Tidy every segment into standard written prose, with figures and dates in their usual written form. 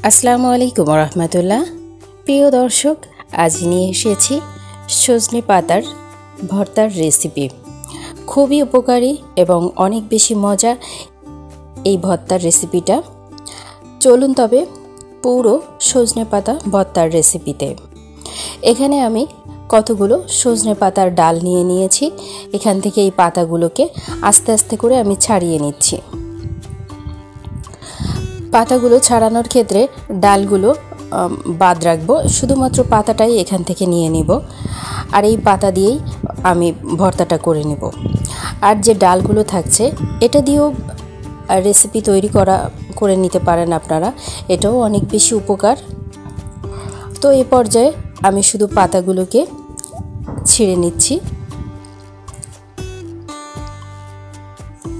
আসসালামু আলাইকুম রহমতুল্লাহ। প্রিয় দর্শক, আজ নিয়ে এসেছি সজনে পাতার ভর্তার রেসিপি। খুবই উপকারী এবং অনেক বেশি মজা এই ভর্তার রেসিপিটা। চলুন তবে পুরো সজনে পাতা ভর্তার রেসিপিতে। এখানে আমি কতগুলো সজনে পাতার ডাল নিয়ে নিয়েছি। এখান থেকে এই পাতাগুলোকে আস্তে আস্তে করে আমি ছাড়িয়ে নিচ্ছি। পাতাগুলো ছাড়ানোর ক্ষেত্রে ডালগুলো বাদ রাখবো, শুধুমাত্র পাতাটাই এখান থেকে নিয়ে নিব। আর এই পাতা দিয়েই আমি ভর্তাটা করে নেব। আর যে ডালগুলো থাকছে এটা দিয়েও রেসিপি তৈরি করে নিতে পারেন আপনারা, এটাও অনেক বেশি উপকার। তো এই পর্যায়ে আমি শুধু পাতাগুলোকে ছিঁড়ে নিচ্ছি।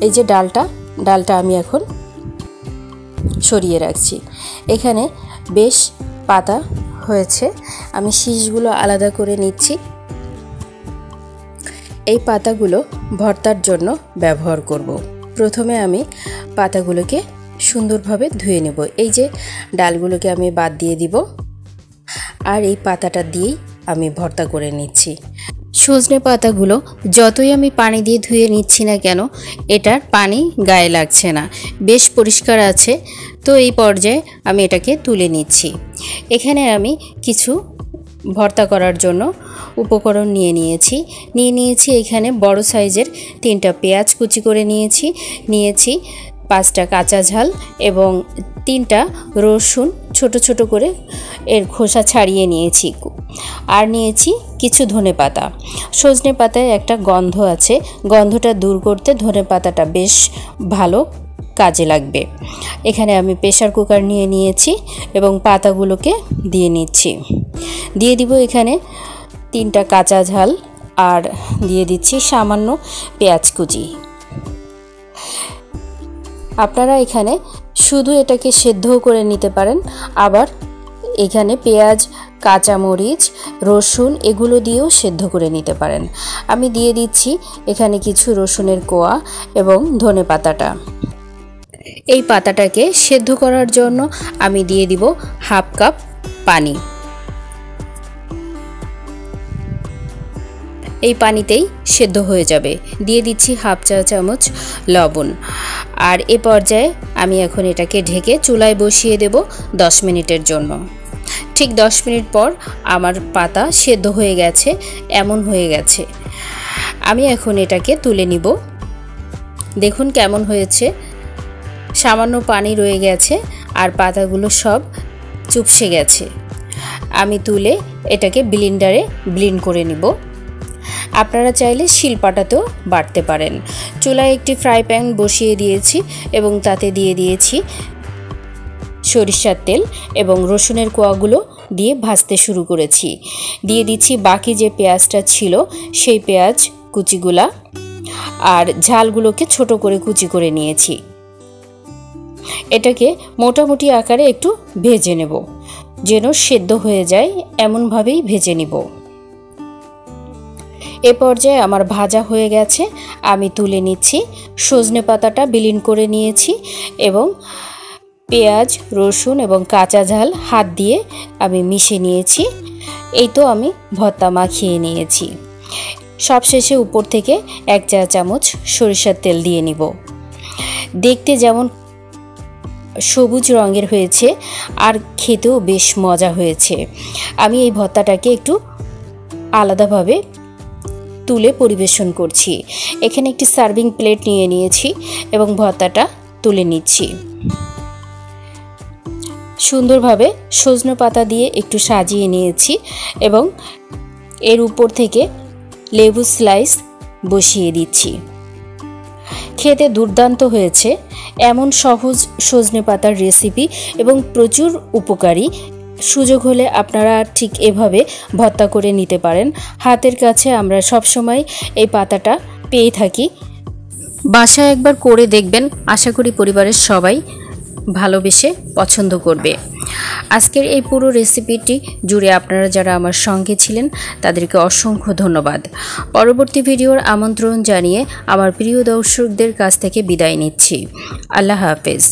এই যে ডালটা আমি এখন সরিয়ে রাখছি। এখানে বেশ পাতা হয়েছে, আমি শীষগুলো আলাদা করে নিচ্ছি। এই পাতাগুলো ভর্তার জন্য ব্যবহার করব। প্রথমে আমি পাতাগুলোকে সুন্দরভাবে ধুয়ে নেব। এই যে ডালগুলোকে আমি বাদ দিয়ে দিব, আর এই পাতাটা দিয়েই আমি ভর্তা করে নিচ্ছি। সজনে পাতাগুলো যতই আমি পানি দিয়ে ধুয়ে নিচ্ছি না কেন, এটার পানি গায়ে লাগছে না, বেশ পরিষ্কার আছে। তো এই পর্যায়ে আমি এটাকে তুলে নিচ্ছি। এখানে আমি কিছু ভর্তা করার জন্য উপকরণ নিয়ে নিয়েছি। এখানে বড় সাইজের 3টা পেঁয়াজ কুচি করে নিয়েছি 5টা কাঁচা ঝাল এবং 3টা রসুন ছোট ছোট করে এর খোসা ছাড়িয়ে নিয়েছি। আর নিয়েছি কিছু ধনেপাতা। সজনে পাতায় একটা গন্ধ আছে, গন্ধটা দূর করতে ধনেপাতাটা বেশ ভালো কাজে লাগবে। এখানে আমি প্রেসার কুকার নিয়েছি এবং পাতাগুলোকে দিয়ে দিব এখানে 3টা কাঁচা ঝাল, আর দিয়ে দিচ্ছি সামান্য পেঁয়াজ কুচি। আপনারা এখানে শুধু এটাকে সেদ্ধও করে নিতে পারেন, আবার এখানে পেঁয়াজ, কাঁচামরিচ, রসুন এগুলো দিয়েও সেদ্ধ করে নিতে পারেন। আমি দিয়ে দিচ্ছি এখানে কিছু রসুনের কোয়া এবং ধনেপাতাটা। এই পাতাটাকে সেদ্ধ করার জন্য আমি দিয়ে দিব 1/2 কাপ পানি। এই পানিতেই সেদ্ধ হয়ে যাবে। দিয়ে দিচ্ছি 1/2 চা চামচ লবণ। আর এ পর্যায়ে আমি এখন এটাকে ঢেকে চুলায় বসিয়ে দেব 10 মিনিটের জন্য। ঠিক 10 মিনিট পর আমার পাতা সেদ্ধ হয়ে গেছে, এমন হয়ে গেছে। আমি এখন এটাকে তুলে নিব। দেখুন কেমন হয়েছে, সামান্য পানি রয়ে গেছে আর পাতাগুলো সব চুপসে গেছে। আমি তুলে এটাকে ব্লেন্ডারে ব্লেন্ড করে নিব। আপনারা চাইলে শিলপাটাতেও বাটতে পারেন। চুলায় একটি ফ্রাই প্যান বসিয়ে দিয়েছি এবং তাতে দিয়ে দিয়েছি সরিষার তেল এবং রসুনের কোয়াগুলো দিয়ে ভাজতে শুরু করেছি। দিয়ে দিচ্ছি বাকি যে পেঁয়াজটা ছিল সেই পেঁয়াজ কুচিগুলা, আর ঝালগুলোকে ছোট করে কুচি করে নিয়েছি। এটাকে মোটামুটি আকারে একটু ভেজে নেব, যেন সেদ্ধ হয়ে যায় এমনভাবেই ভেজে নিব। এ পর্যায়ে আমার ভাজা হয়ে গেছে, আমি তুলে নিচ্ছি। সজনে পাতাটা ব্লেন্ড করে নিয়েছি এবং পেঁয়াজ, রসুন এবং কাঁচা ঝাল হাত দিয়ে আমি মিশিয়ে নিয়েছি। এই তো আমি ভর্তা মাখিয়ে নিয়েছি। সবশেষে উপর থেকে 1 চা চামচ সরিষার তেল দিয়ে নিব। দেখতে যেমন সবুজ রঙের হয়েছে আর খেতেও বেশ মজা হয়েছে। আমি এই ভর্তাটাকে একটু আলাদাভাবে তুলে পরিবেশন করছি। এখানে একটি সার্ভিং প্লেট নিয়েছি এবং ভর্তাটা তুলে নিচ্ছি। সুন্দরভাবে সজনে পাতা দিয়ে একটু সাজিয়ে নিয়েছি এবং এর উপর থেকে লেবু স্লাইস বসিয়ে দিচ্ছি। খেতে দুর্দান্ত হয়েছে। এমন সহজ সজনে পাতার রেসিপি এবং প্রচুর উপকারী। সুযোগ হলে আপনারা ঠিক এভাবে ভর্তা করে নিতে পারেন। হাতের কাছে আমরা সবসময় এই পাতাটা পেয়ে থাকি। বাসায় একবার করে দেখবেন, আশা করি পরিবারের সবাই ভালোবেসে পছন্দ করবে। আজকের এই পুরো রেসিপিটি জুড়ে আপনারা যারা আমার সঙ্গে ছিলেন তাদেরকে অসংখ্য ধন্যবাদ। পরবর্তী ভিডিওর আমন্ত্রণ জানিয়ে আমার প্রিয় দর্শকদের কাছ থেকে বিদায় নিচ্ছি। আল্লাহ হাফেজ।